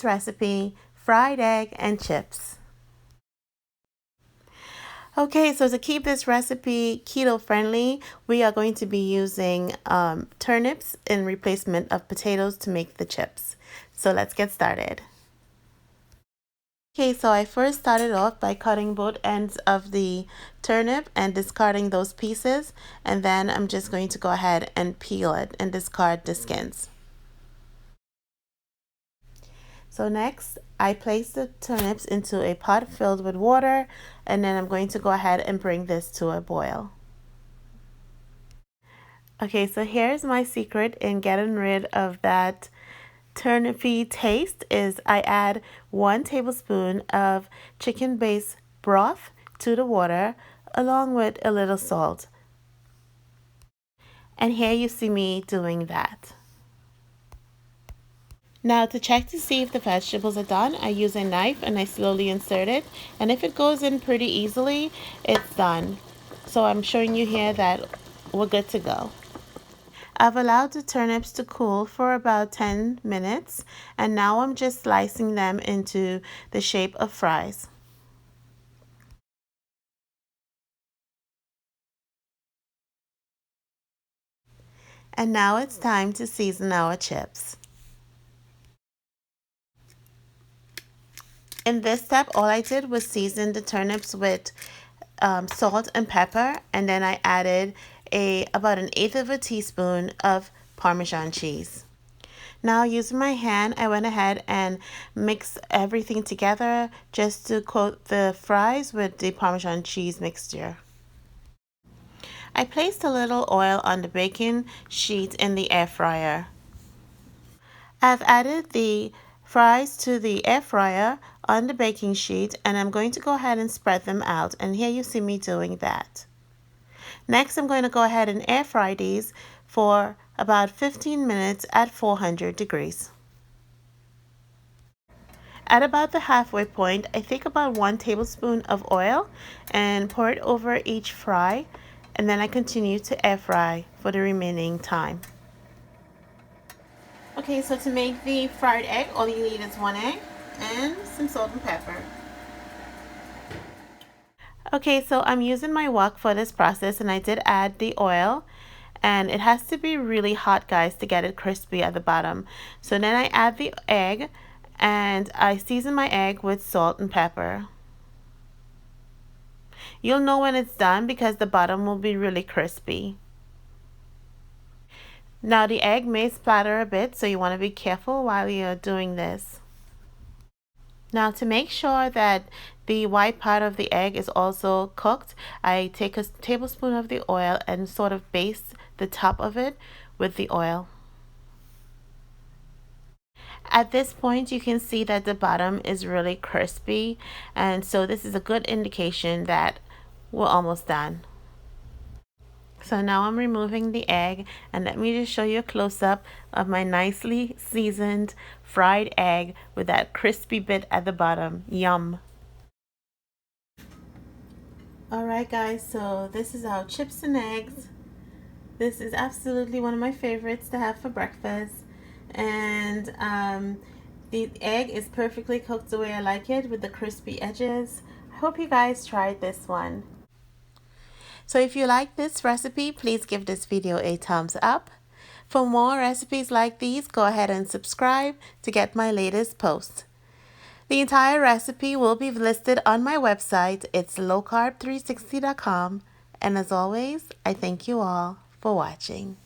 this recipe, fried egg and chips. Okay, so to keep this recipe keto friendly, we are going to be using turnips in replacement of potatoes to make the chips. So let's get started. Okay, so I first started off by cutting both ends of the turnip and discarding those pieces, and then I'm just going to go ahead and peel it and discard the skins. So next, I place the turnips into a pot filled with water, and then I'm going to go ahead and bring this to a boil. Okay, so here's my secret in getting rid of that turnipy taste is I add 1 tablespoon of chicken-based broth to the water along with a little salt. And here you see me doing that. Now to check to see if the vegetables are done, I use a knife and I slowly insert it, and if it goes in pretty easily, it's done. So I'm showing you here that we're good to go. I've allowed the turnips to cool for about 10 minutes, and now I'm just slicing them into the shape of fries. And now it's time to season our chips. In this step, all I did was season the turnips with salt and pepper, and then I added about 1/8 of a teaspoon of Parmesan cheese. Now using my hand, I went ahead and mixed everything together just to coat the fries with the Parmesan cheese mixture. I placed a little oil on the baking sheet in the air fryer. I've added the fries to the air fryer on the baking sheet, and I'm going to go ahead and spread them out, and here you see me doing that. Next, I'm going to go ahead and air fry these for about 15 minutes at 400 degrees. At about the halfway point, I take about 1 tablespoon of oil and pour it over each fry, and then I continue to air fry for the remaining time. Okay, so to make the fried egg, all you need is 1 egg and some salt and pepper. Okay, so I'm using my wok for this process, and I did add the oil, and it has to be really hot, guys, to get it crispy at the bottom. So then I add the egg, and I season my egg with salt and pepper. You'll know when it's done because the bottom will be really crispy. Now the egg may splatter a bit, so you want to be careful while you're doing this. Now to make sure that the white part of the egg is also cooked, I take a tablespoon of the oil and sort of baste the top of it with the oil. At this point, you can see that the bottom is really crispy, and so this is a good indication that we're almost done. So now I'm removing the egg, and let me just show you a close-up of my nicely seasoned fried egg with that crispy bit at the bottom. Yum! Alright guys, so this is our chips and eggs. This is absolutely one of my favorites to have for breakfast, and the egg is perfectly cooked the way I like it with the crispy edges. I hope you guys tried this one. So if you like this recipe, please give this video a thumbs up. For more recipes like these, go ahead and subscribe to get my latest posts. The entire recipe will be listed on my website. It's lowcarb360.com. And as always, I thank you all for watching.